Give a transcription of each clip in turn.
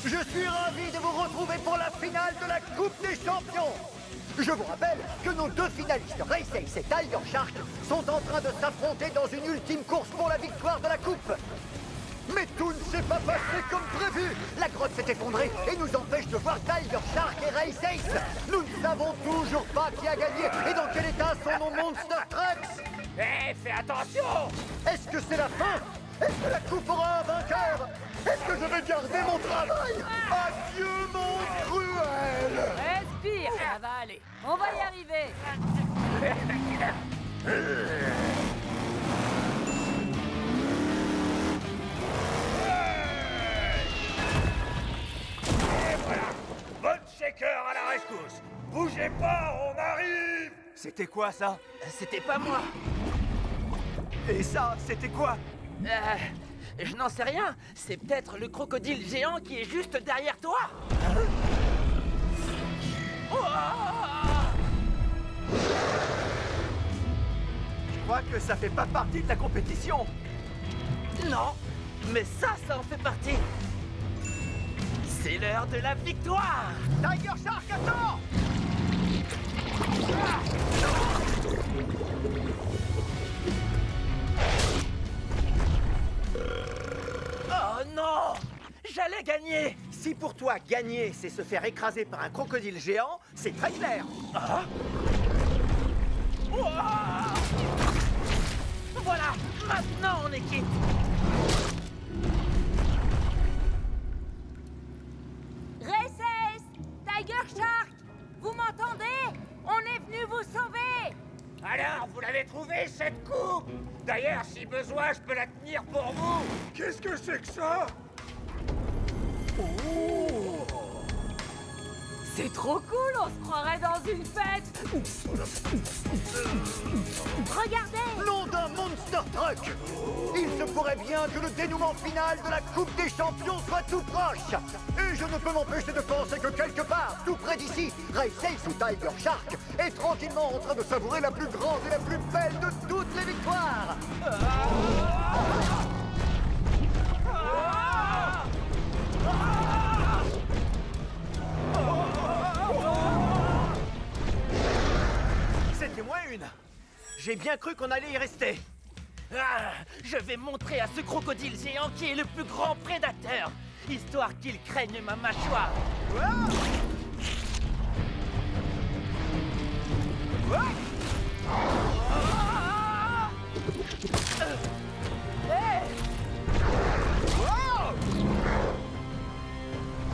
Je suis ravi de vous retrouver pour la finale de la Coupe des Champions. Je vous rappelle que nos deux finalistes, Race Ace et Tiger Shark, sont en train de s'affronter dans une ultime course pour la victoire de la Coupe. Mais tout ne s'est pas passé comme prévu. La grotte s'est effondrée et nous empêche de voir Tiger Shark et Race Ace. Nous ne savons toujours pas qui a gagné et dans quel état sont nos Monster Trucks. Hé, fais attention! Est-ce que c'est la fin? Est-ce que la Coupe aura un vainqueur? Est-ce que je vais garder mon travail? Adieu, mon cruel! Respire, ça va aller. On va y arriver. Et voilà! Bonne shaker à la rescousse! Bougez pas, on arrive! C'était quoi ça? C'était pas moi. Et ça, c'était quoi? Je n'en sais rien. C'est peut-être le crocodile géant qui est juste derrière toi. Je crois que ça fait pas partie de la compétition. Non, mais ça en fait partie. C'est l'heure de la victoire. Tiger Shark, attends! Oh non! J'allais gagner! Si pour toi, gagner, c'est se faire écraser par un crocodile géant, c'est très clair. Ah! Ouah! Voilà! Maintenant on est quitte! Race Ace, Tiger Shark, vous m'entendez? On est venu vous sauver. Alors, vous l'avez trouvé, cette coupe? D'ailleurs, si besoin, je peux la tenir pour vous. Qu'est-ce que c'est que ça? C'est trop cool, on se croirait dans une fête. Regardez. Nom d'un Monster Truck! Il se pourrait bien que le dénouement final de la Coupe des Champions soit tout proche! Et je ne peux m'empêcher de penser que quelque part, tout près d'ici, Race Ace ou Tiger Shark est tranquillement en train de savourer la plus grande et la plus belle de toutes les victoires! C'était moins une. J'ai bien cru qu'on allait y rester. Ah, je vais montrer à ce crocodile géant qui est le plus grand prédateur, histoire qu'il craigne ma mâchoire.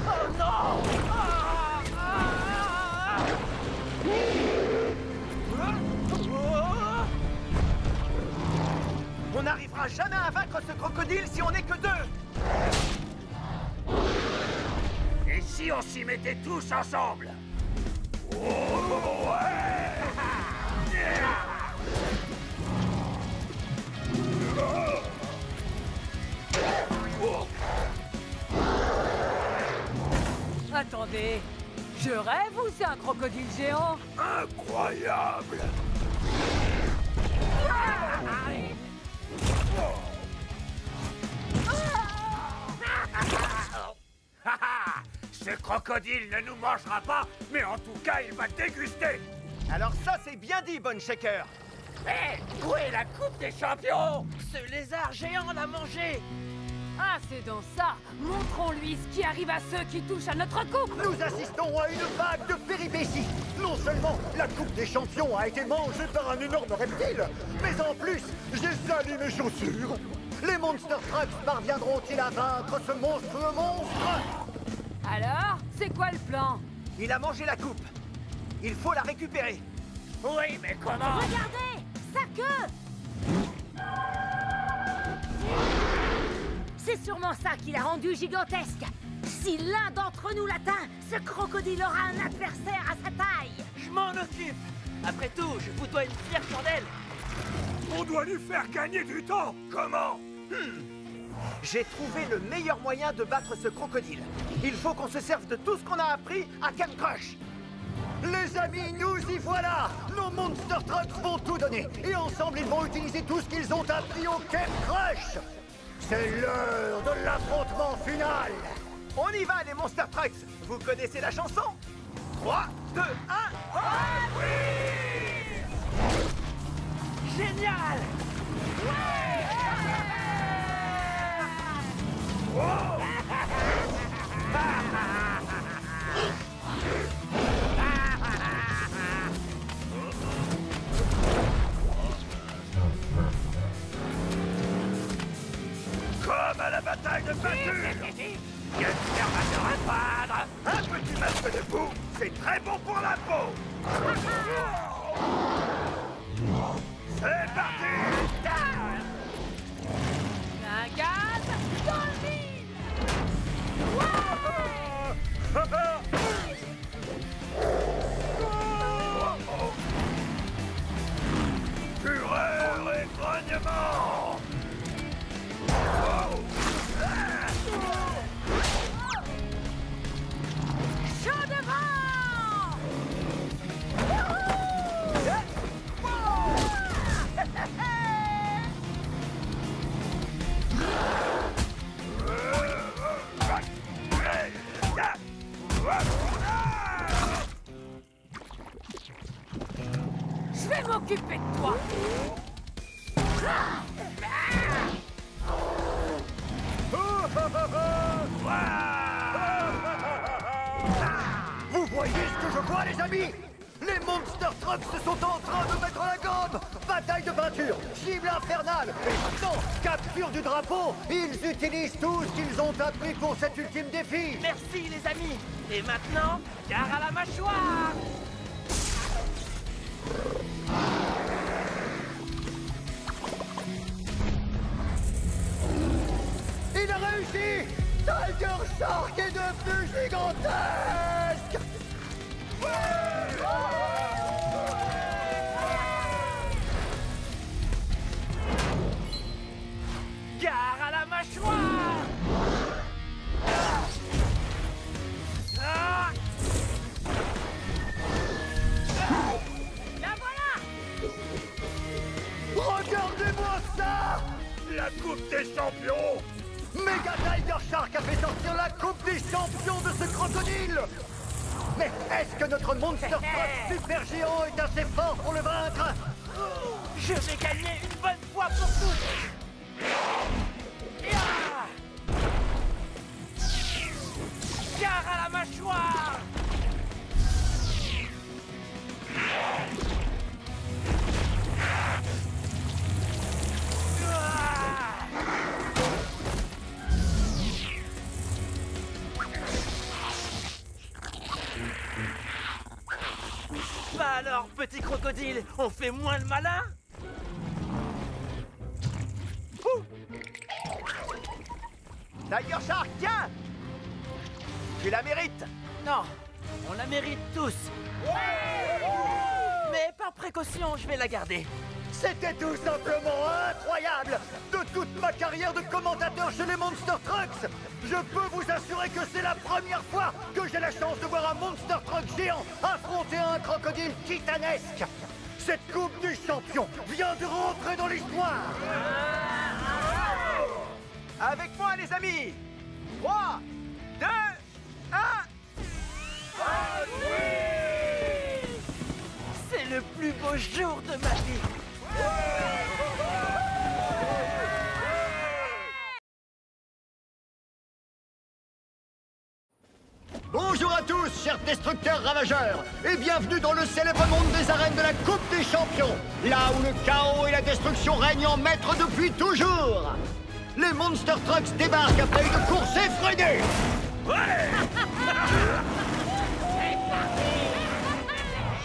Oh non! On n'arrivera jamais à vaincre ce crocodile si on n'est que deux. Et si on s'y mettait tous ensemble? Oh, ouais! Attendez, je rêve ou c'est un crocodile géant? Incroyable! Ce crocodile ne nous mangera pas, mais en tout cas, il va déguster! Alors ça, c'est bien dit, Bonne Shaker. Hé, où est la Coupe des Champions? Ce lézard géant l'a mangé! Ah, c'est donc ça. Montrons-lui ce qui arrive à ceux qui touchent à notre coupe. Nous assistons à une vague de péripéties. Non seulement la Coupe des Champions a été mangée par un énorme reptile, mais en plus, j'ai sali mes chaussures. Les Monster Trucks parviendront-ils à vaincre ce monstrueux monstre? Alors, c'est quoi le plan? Il a mangé la coupe. Il faut la récupérer. Oui, mais comment? Regardez, sa queue. C'est sûrement ça qui l'a rendu gigantesque. Si l'un d'entre nous l'atteint, ce crocodile aura un adversaire à sa taille. Je m'en occupe! Après tout, je vous dois une fière chandelle! On doit lui faire gagner du temps! Comment? J'ai trouvé le meilleur moyen de battre ce crocodile. Il faut qu'on se serve de tout ce qu'on a appris à Camp Crush. Les amis, nous y voilà! Nos Monster Trucks vont tout donner, et ensemble ils vont utiliser tout ce qu'ils ont appris au Camp Crush! C'est l'heure de l'affrontement final! On y va, les Monster Trucks. Vous connaissez la chanson? 3, 2, 1... Génial! Comme à la bataille de peinture. Gunther va se reprendre. Un petit masque de boue, c'est très bon pour la peau. C'est parti. Un gaz dans le vide. Fureur et grognement. Chaud devant. Je vais m'occuper de toi. Vous voyez ce que je vois, les amis? Les Monster Trucks se sont en train de mettre la gomme. Bataille de peinture, cible infernale, et maintenant, capture du drapeau. Ils utilisent tout ce qu'ils ont appris pour cet ultime défi. Merci les amis. Et maintenant, gare à la mâchoire. Il a réussi. Tiger Shark est devenu gigantesque. Gare à la mâchoire. Ah! La voilà. Regardez-moi ça. La Coupe des Champions. Mega Tiger Shark a fait sortir la Coupe des Champions de ce crocodile. Mais est-ce que notre Monster Truck super géant est assez fort pour le vaincre? Je vais gagner une bonne fois pour toutes. Ya! Gare à la mâchoire. Bah alors, petit crocodile, on fait moins le malin? Tiger Shark, tiens! Tu la mérites! Non, on la mérite tous. Mais par précaution, je vais la garder. C'était tout simplement incroyable! De toute ma carrière de commentateur chez les Monster Trucks, je peux vous assurer que c'est la première fois que j'ai la chance de voir un Monster Truck géant affronter un crocodile titanesque! Cette Coupe des Champions vient de rentrer dans l'histoire! Avec moi, les amis! 3, 2, 1... C'est le plus beau jour de ma vie. Bonjour à tous, chers destructeurs ravageurs, et bienvenue dans le célèbre monde des arènes de la Coupe des Champions, là où le chaos et la destruction règnent en maître depuis toujours. Les Monster Trucks débarquent après une course effrénée.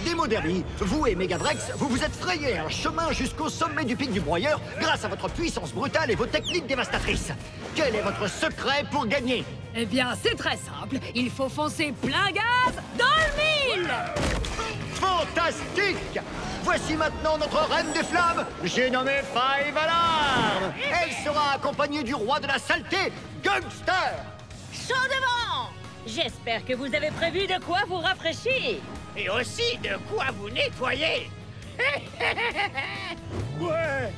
Demo Derby, vous et Megadrex, vous vous êtes frayé un chemin jusqu'au sommet du pic du broyeur grâce à votre puissance brutale et vos techniques dévastatrices. Quel est votre secret pour gagner? Eh bien, c'est très simple. Il faut foncer plein gaz dans le mille. Fantastique! Voici maintenant notre reine des flammes, j'ai nommé Five Alarm. Elle sera accompagnée du roi de la saleté, Gangster. Chaud devant. J'espère que vous avez prévu de quoi vous rafraîchir. Et aussi de quoi vous nettoyer. Ouais.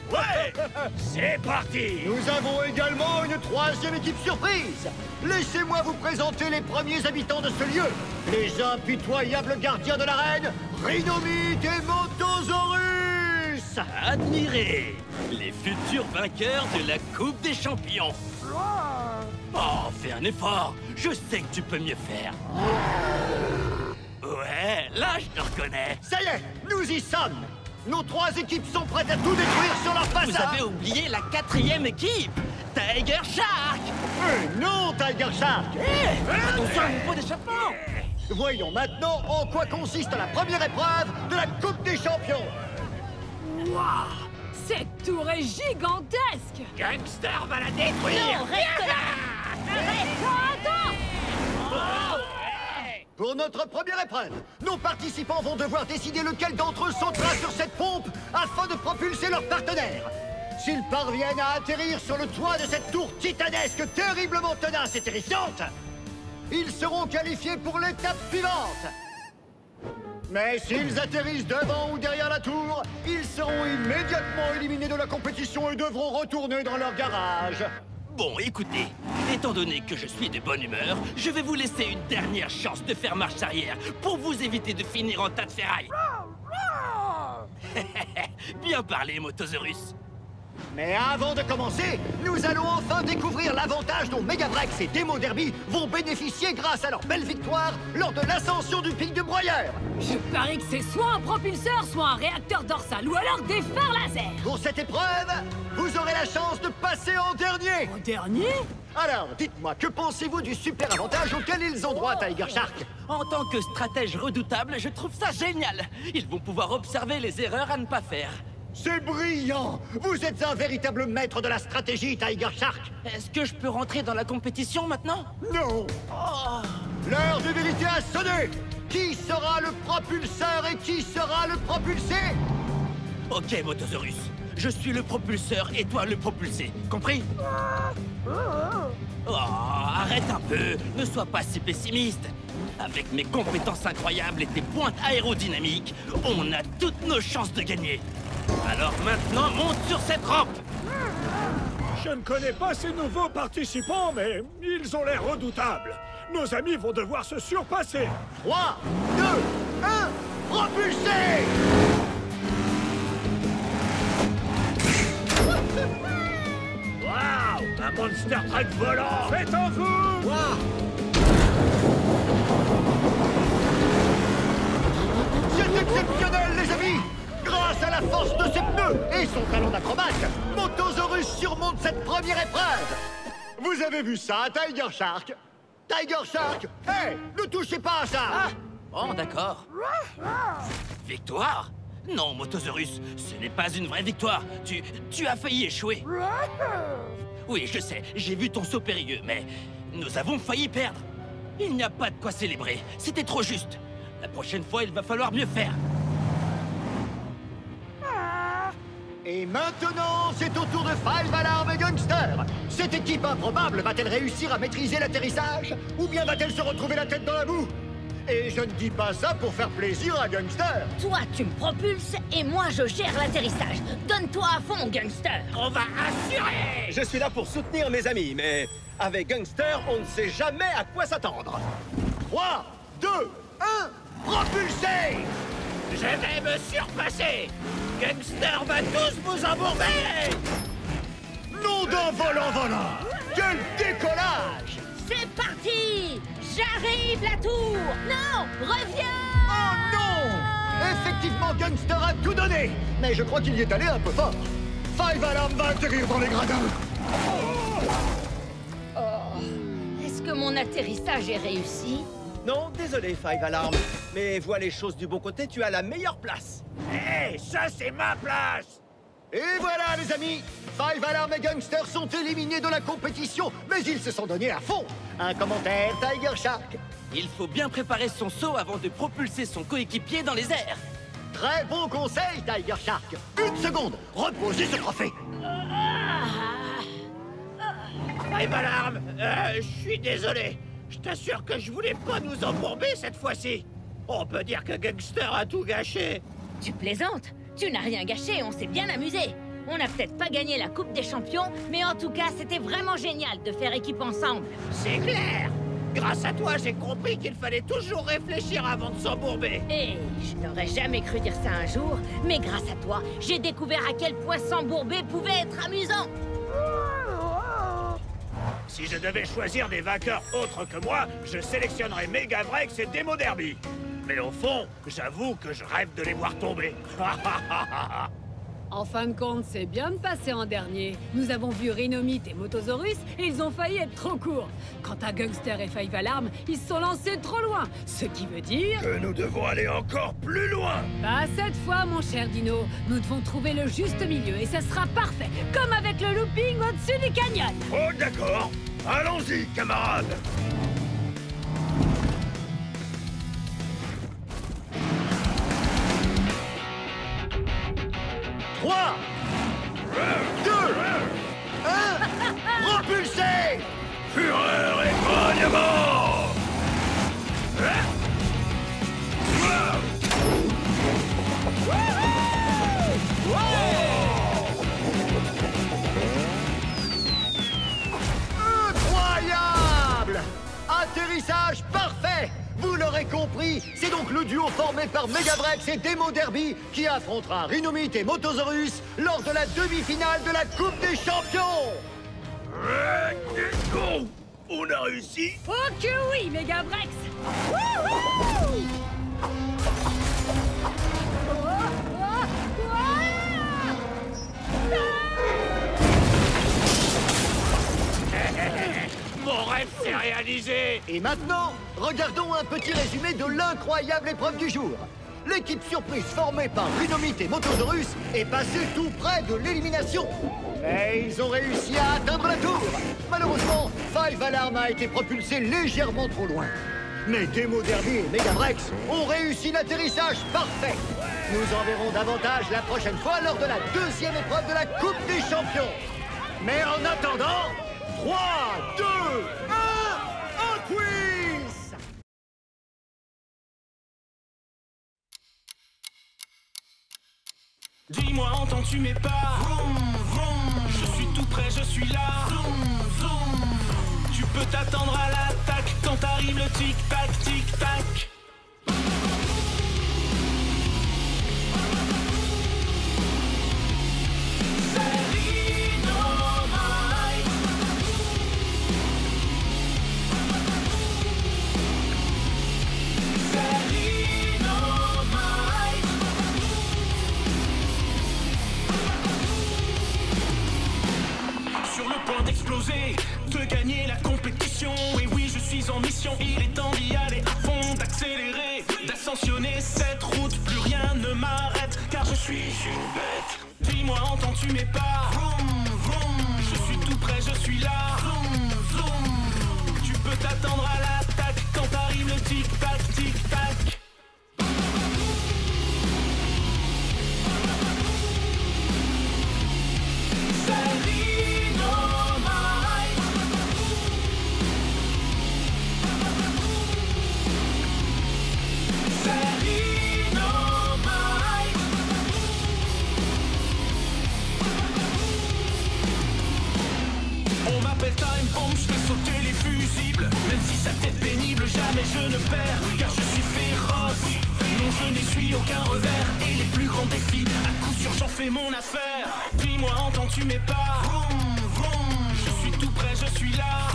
C'est parti. Nous avons également une troisième équipe surprise. Laissez-moi vous présenter les premiers habitants de ce lieu. Les impitoyables gardiens de l'arène, Rhinomite et Motosaurus. Admirez les futurs vainqueurs de la Coupe des Champions. Oh, fais un effort. Je sais que tu peux mieux faire. Ouais, là, je te reconnais. Ça y est, nous y sommes. Nos trois équipes sont prêtes à tout détruire sur leur passage. Vous avez oublié la quatrième équipe, Tiger Shark. Non, Tiger Shark. Attention à mon pot d'échappement. Voyons maintenant en quoi consiste la première épreuve de la Coupe des Champions. Waouh! Cette tour est gigantesque! Gangster va la détruire. Non, reste là. Arrête. Pour notre première épreuve, nos participants vont devoir décider lequel d'entre eux sautera sur cette pompe afin de propulser leur partenaire. S'ils parviennent à atterrir sur le toit de cette tour titanesque terriblement tenace et terrifiante, ils seront qualifiés pour l'étape suivante. Mais s'ils atterrissent devant ou derrière la tour, ils seront immédiatement éliminés de la compétition et devront retourner dans leur garage. Bon, écoutez, étant donné que je suis de bonne humeur, je vais vous laisser une dernière chance de faire marche arrière pour vous éviter de finir en tas de ferraille. Bien parlé, Motosaurus. Mais avant de commencer, nous allons enfin découvrir l'avantage dont Megabrex et Demo Derby vont bénéficier grâce à leur belle victoire lors de l'ascension du pic de Broyeur. Je parie que c'est soit un propulseur, soit un réacteur dorsal, ou alors des phares laser! Pour cette épreuve, vous aurez la chance de passer en dernier. En dernier? Alors, dites-moi, que pensez-vous du super avantage auquel ils ont droit, Tiger Shark? En tant que stratège redoutable, je trouve ça génial. Ils vont pouvoir observer les erreurs à ne pas faire. C'est brillant! Vous êtes un véritable maître de la stratégie, Tiger Shark! Est-ce que je peux rentrer dans la compétition maintenant? Non! L'heure de vérité a sonné! Qui sera le propulseur et qui sera le propulsé? Ok, Motosaurus. Je suis le propulseur et toi le propulsé. Compris? Oh, arrête un peu. Ne sois pas si pessimiste. Avec mes compétences incroyables et tes pointes aérodynamiques, on a toutes nos chances de gagner. Alors maintenant, monte sur cette rampe! Je ne connais pas ces nouveaux participants, mais ils ont l'air redoutables. Nos amis vont devoir se surpasser. 3, 2, 1, propulsé! Waouh! Un monster truck volant! Faites en vous! C'est exceptionnel, les amis! Grâce à la force de ses pneus et son talent d'acrobate, Motosaurus surmonte cette première épreuve! Vous avez vu ça, Tiger Shark? Tiger Shark! Hé! Ne touchez pas à ça! Ah! Oh, d'accord. Victoire? Non, Motosaurus, ce n'est pas une vraie victoire. Tu as failli échouer. Oui, je sais, j'ai vu ton saut périlleux, mais nous avons failli perdre. Il n'y a pas de quoi célébrer, c'était trop juste. La prochaine fois, il va falloir mieux faire. Et maintenant, c'est au tour de Five Alarm et Gangster! Cette équipe improbable va-t-elle réussir à maîtriser l'atterrissage? Ou bien va-t-elle se retrouver la tête dans la boue? Et je ne dis pas ça pour faire plaisir à Gangster! Toi, tu me propulses et moi, je gère l'atterrissage. Donne-toi à fond, gangster. On va assurer! Je suis là pour soutenir mes amis, mais avec Gangster, on ne sait jamais à quoi s'attendre. 3, 2, 1, propulsé! Je vais me surpasser! Gangster va tous vous embourber! Nom d'un volant! Quel décollage! C'est parti! J'arrive, la tour! Non! Reviens! Oh non! Effectivement, Gangster a tout donné! Mais je crois qu'il y est allé un peu fort. Five Alarm va atterrir dans les gradins! Est-ce que mon atterrissage est réussi? Non, désolé, Five Alarm. Mais vois les choses du bon côté, tu as la meilleure place. Hé, ça c'est ma place! Et voilà, les amis! Five Alarm et Gangster sont éliminés de la compétition, mais ils se sont donnés à fond! Un commentaire, Tiger Shark? Il faut bien préparer son saut avant de propulser son coéquipier dans les airs. Très bon conseil, Tiger Shark! Une seconde! Reposez ce trophée! Five Alarm, je suis désolé. Je t'assure que je voulais pas nous embourber cette fois-ci. On peut dire que Gangster a tout gâché. Tu plaisantes? Tu n'as rien gâché, on s'est bien amusé. On n'a peut-être pas gagné la Coupe des Champions, mais en tout cas, c'était vraiment génial de faire équipe ensemble. C'est clair. Grâce à toi, j'ai compris qu'il fallait toujours réfléchir avant de s'embourber. Et je n'aurais jamais cru dire ça un jour, mais grâce à toi, j'ai découvert à quel point s'embourber pouvait être amusant. Si je devais choisir des vainqueurs autres que moi, je sélectionnerais Megavrex et Demo Derby. Mais au fond, j'avoue que je rêve de les voir tomber. En fin de compte, c'est bien de passer en dernier. Nous avons vu Rhinomite et Motosaurus et ils ont failli être trop courts. Quant à Gungster et Five Alarm, ils se sont lancés trop loin. Ce qui veut dire... que nous devons aller encore plus loin. Pas cette fois, mon cher Dino. Nous devons trouver le juste milieu et ça sera parfait. Comme avec le looping au-dessus du canyon. Oh, d'accord. Allons-y, camarades. Trois, 2, 1, propulsé! Fureur et grognement. Incroyable! Atterrissage parfait! Vous l'aurez compris, c'est donc le duo formé par Megavrex et Demo Derby qui affrontera Rhinomite et Motosaurus lors de la demi-finale de la Coupe des Champions! On a réussi. Oh que oui, Megavrex! Mon rêve s'est réalisé. Et maintenant, regardons un petit résumé de l'incroyable épreuve du jour. L'équipe surprise formée par Rhinomite et Motosaurus est passée tout près de l'élimination. Mais ils ont réussi à atteindre la tour. Malheureusement, Five Alarm a été propulsé légèrement trop loin. Mais Demo Derby et Megavrex ont réussi l'atterrissage parfait. Nous en verrons davantage la prochaine fois lors de la deuxième épreuve de la Coupe des Champions. Mais en attendant, 3, 2, 1, un quiz! Dis-moi, entends-tu mes pas? Je suis tout près, je suis là. Tu peux t'attendre à l'attaque quand arrive le tic-tac, tic-tac. De gagner la compétition. Et oui, je suis en mission, il est temps d'y aller à fond, d'accélérer, d'ascensionner cette route. Plus rien ne m'arrête, car je suis une bête. Dis-moi, entends-tu mes pas? Je suis tout près, je suis là. Tu peux t'attendre à l'attaque quand arrive le tic-tac, tic-tac. Jamais je ne perds, car je suis féroce. Non, je n'essuie aucun revers. Et les plus grands défis, à coup sûr j'en fais mon affaire. Dis-moi, entends-tu mes pas? Je suis tout près, je suis là.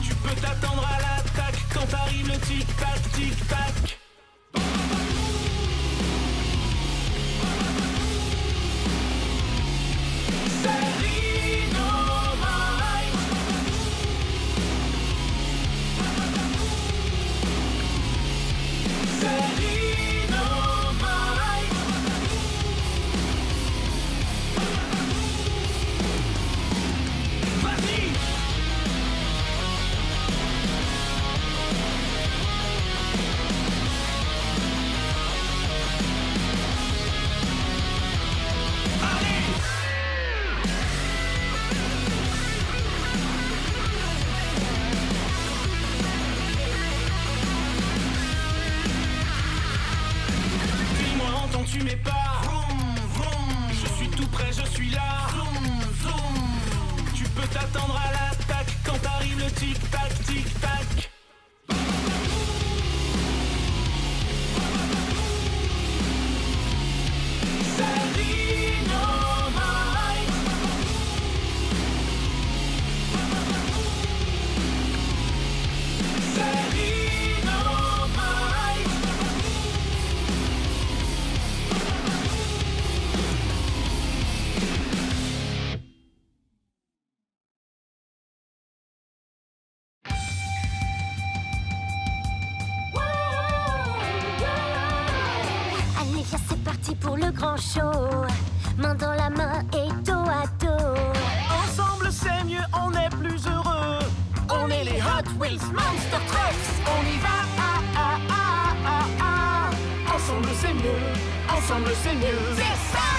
Tu peux t'attendre à l'attaque quand arrive le tic-tac, tic-tac. s'attendre à l'attaque quand arrive le tic-tac, tic-tac. C'est Dynamite. C'est Dynamite. Allez, viens, c'est parti pour le grand show. Main dans la main et dos à dos. Ensemble c'est mieux, on est plus heureux. On est les Hot Wheels Monster Trucks. On y va, Ensemble c'est mieux, ensemble c'est mieux. C'est ça.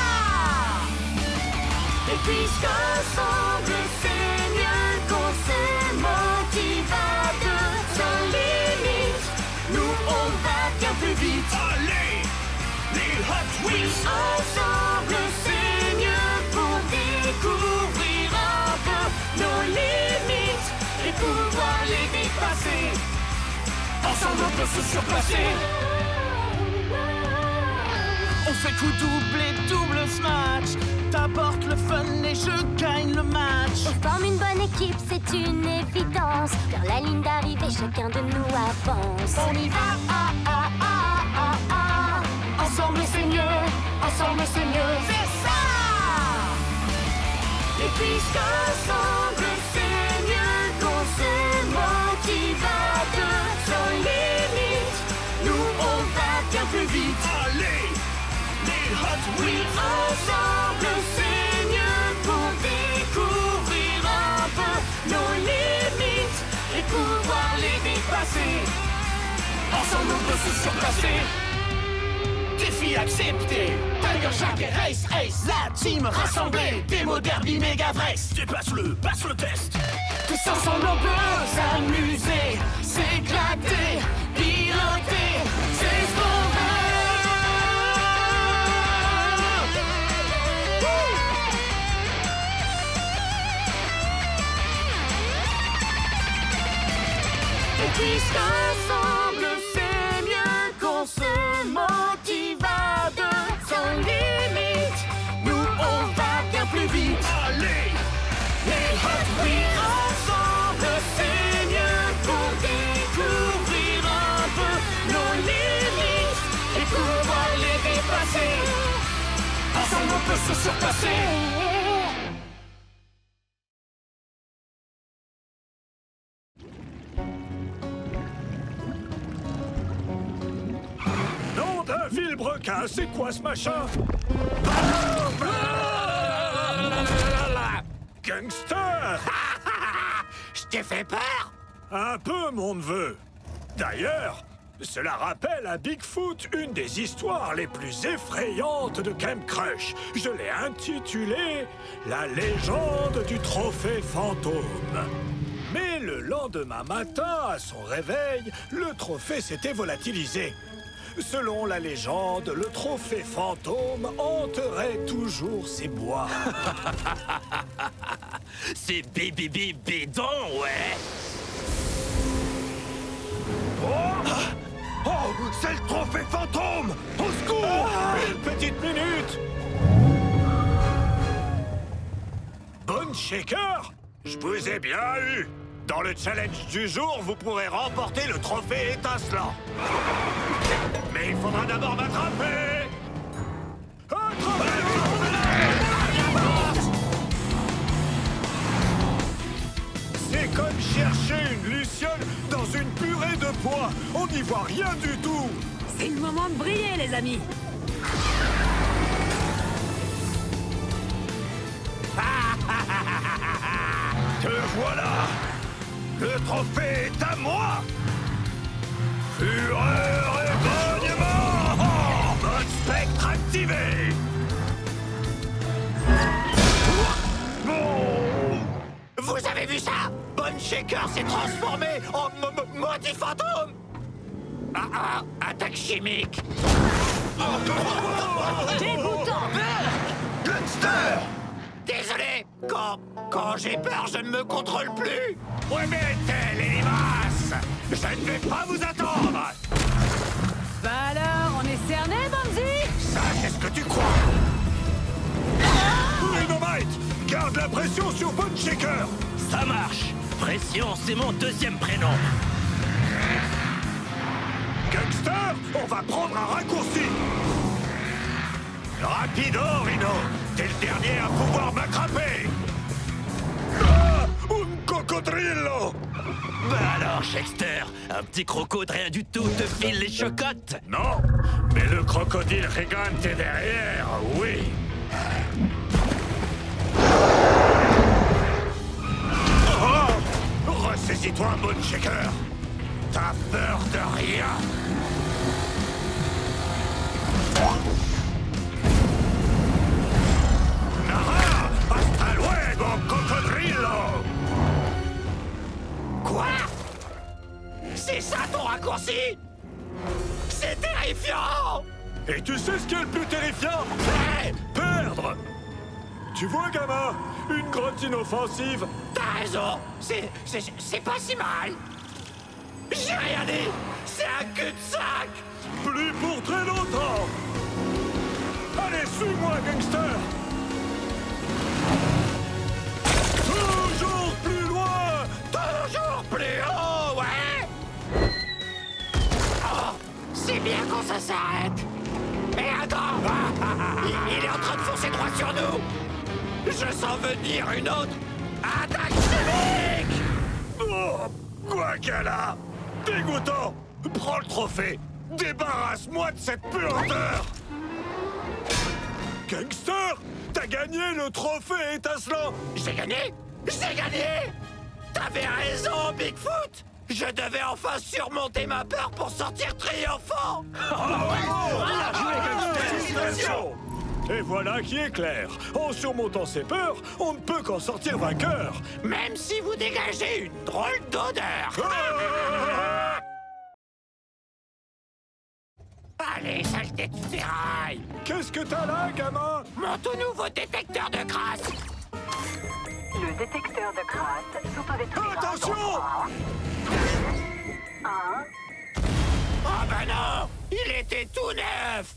Et puisque ensemble c'est mieux, qu'on se motive à deux sans limite, Nous on va bien plus vite. Allez, les Hot Wheels. ensemble c'est mieux pour découvrir un peu nos limites Et pouvoir les dépasser. Ensemble on peut se surpasser. On fait coup double et double smash. T'apportes le fun et je gagne le match. On forme une bonne équipe, c'est une évidence. Vers la ligne d'arrivée, chacun de nous avance. On y va, Ensemble c'est mieux, ensemble c'est mieux. C'est ça. Et puisque ensemble c'est mieux, qu'on se motive à deux sans limite, Nous on va bien plus vite. Allez, les Hot Wheels. ensemble c'est mieux pour découvrir un peu nos limites Et pouvoir les dépasser. Ensemble on peut se surpasser. Défi accepté. Tiger Shark et Race Ace. La team rassemblée. Démo derby Megavrex. Dépasse-le, passe le test. Tous ensemble on peut s'amuser, s'éclater, piloter. C'est ce qu'on Et puisqu'ensemble c'est mieux, qu'on se motive à deux sans limite, nous on va bien plus vite. Allez, les Hot Wheels. ensemble c'est mieux pour découvrir un peu nos limites Et pouvoir les dépasser. Ensemble on peut se surpasser. Nom d'un vilebrequin, c'est quoi ce machin? Gangster! Je t'ai fait peur? Un peu, mon neveu. D'ailleurs, cela rappelle à Bigfoot une des histoires les plus effrayantes de Camp Crush. Je l'ai intitulée « La légende du trophée fantôme ». Mais le lendemain matin, à son réveil, le trophée s'était volatilisé. Selon la légende, le trophée fantôme hanterait toujours ces bois. C'est bidon, ouais. Oh, c'est le trophée fantôme! Au secours! Une petite minute! Bonne Shaker, je vous ai bien eu! Dans le challenge du jour, vous pourrez remporter le trophée étincelant. Mais il faudra d'abord m'attraper! C'est comme chercher une luciole dans une purée de pois. On n'y voit rien du tout. C'est le moment de briller, les amis. Te voilà! Le trophée est à moi! Fureur et grognement! Oh, mode spectre activé! Vous avez vu ça? Bonne Shaker s'est transformé en maudit fantôme. Attaque chimique. Dégoûtant! Gangster! Désolé, Quand j'ai peur, je ne me contrôle plus. Remettez les limaces. Je ne vais pas vous attendre. Bah alors, on est cerné, Bonzi? Ça, c'est ce que tu crois. Rhinomite, garde la pression sur Bone Shaker. Ça marche. Pression, c'est mon deuxième prénom. Gangster, on va prendre un raccourci. Rapido, Rhino. T'es le dernier à pouvoir m'attraper. Ah, un cocodrillo. Bah alors, Shakester, un petit croco de rien du tout te file les chocottes? Non, mais le crocodile Gigante est derrière, oui. Oh, ressaisis-toi, Bone Shaker. T'as peur de rien. Nara, hasta luego, cocodrillo. Quoi? C'est ça ton raccourci? C'est terrifiant! Et tu sais ce qui est le plus terrifiant? Perdre! Tu vois, gamin? Une grotte inoffensive. T'as raison! C'est pas si mal! J'ai rien dit! C'est un cul-de-sac! Plus pour très longtemps! Allez, suis-moi, gangster! Toujours plus loin! Toujours plus haut, ouais! Oh, c'est bien quand ça s'arrête! Mais attends! Il est en train de foncer droit sur nous! Je sens venir une autre attaque chimique! Oh, quoi qu'elle a! Dégoûtant! Prends le trophée! Débarrasse-moi de cette puanteur! Gangster! T'as gagné le trophée étincelant! J'ai gagné? J'ai gagné! T'avais raison, Bigfoot! Je devais enfin surmonter ma peur pour sortir triomphant! Et voilà qui est clair. En surmontant ses peurs, on ne peut qu'en sortir vainqueur. Même si vous dégagez une drôle d'odeur. Allez, saleté de ferraille! Qu'est-ce que t'as là, gamin? Mon tout nouveau détecteur de crasse! Le détecteur de crasse s'autodétruira. Attention! Oh ben non! Il était tout neuf!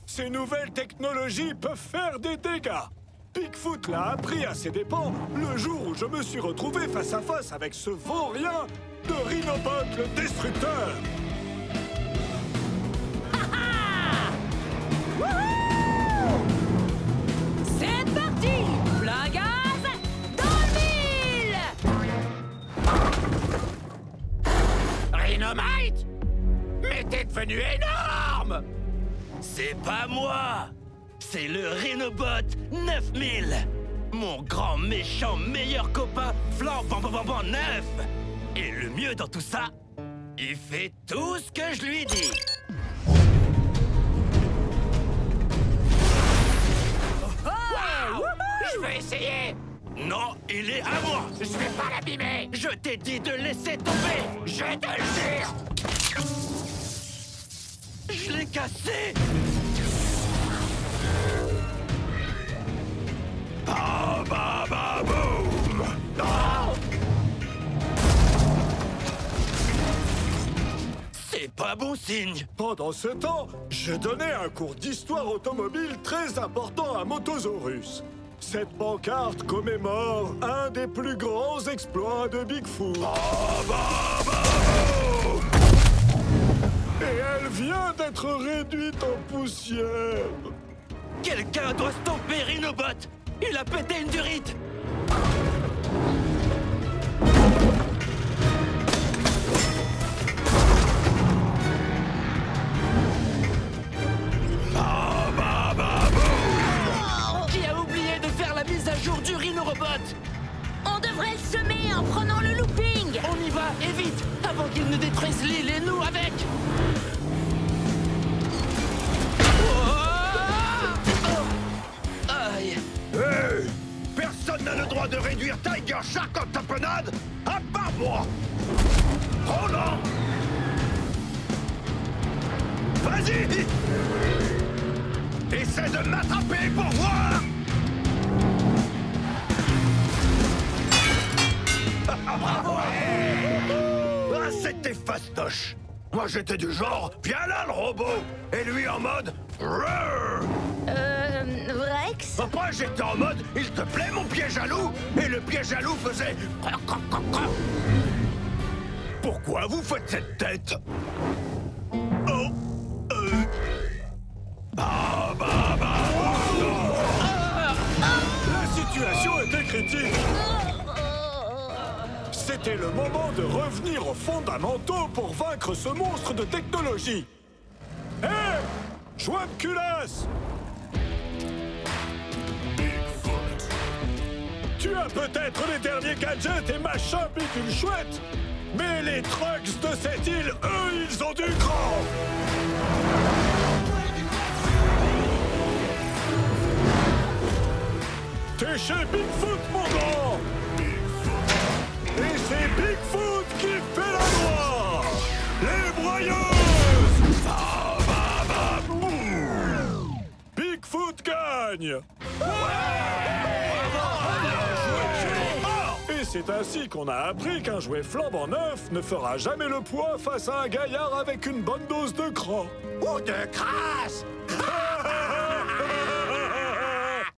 Ces nouvelles technologies peuvent faire des dégâts. Bigfoot l'a appris à ses dépens le jour où je me suis retrouvé face à face avec ce vaurien de Rhinobot le Destructeur. C'est parti! Plein gaz dans le mille! Rhinomite? Mais t'es devenu énorme! C'est pas moi! C'est le Rhinobot 9000! Mon grand méchant meilleur copain flambant neuf! Et le mieux dans tout ça, il fait tout ce que je lui dis! Je vais essayer! Non, il est à moi! Je vais pas l'abîmer! Je t'ai dit de laisser tomber! Je te le jure! Je l'ai cassé! Ba ba ba boum! Non! C'est pas bon signe! Pendant ce temps, je donnais un cours d'histoire automobile très important à Motosaurus. Cette pancarte commémore un des plus grands exploits de Bigfoot. Et elle vient d'être réduite en poussière. Quelqu'un doit stopper Rhinobot! Il a pété une durite! Qui a oublié de faire la mise à jour du Rhinorobot? On devrait le semer en prenant le looping! On y va, et vite! Avant qu'il ne détruise l'île et nous avec! Aïe! Hey! Personne n'a le droit de réduire Tiger Shark en tapenade, à part moi! Oh non! Vas-y! Essaie de m'attraper pour voir! fastoche. Moi, j'étais du genre, viens là, le robot. Et lui en mode, Rrrr. Rex? Après, j'étais en mode, il te plaît, mon piège à loup? Et le piège à loup faisait... Pourquoi vous faites cette tête? Oh, La situation était critique. C'était le moment de revenir aux fondamentaux pour vaincre ce monstre de technologie. Hé, joint de culasse! Tu as peut-être les derniers gadgets et machins bidule chouette, mais les trucks de cette île, eux, ils ont du cran! T'es chez Bigfoot, mon grand! Et c'est Bigfoot qui fait la loi! Les broyeuses! Bigfoot gagne! Et c'est ainsi qu'on a appris qu'un jouet flambant neuf ne fera jamais le poids face à un gaillard avec une bonne dose de cran. Ou de crasse.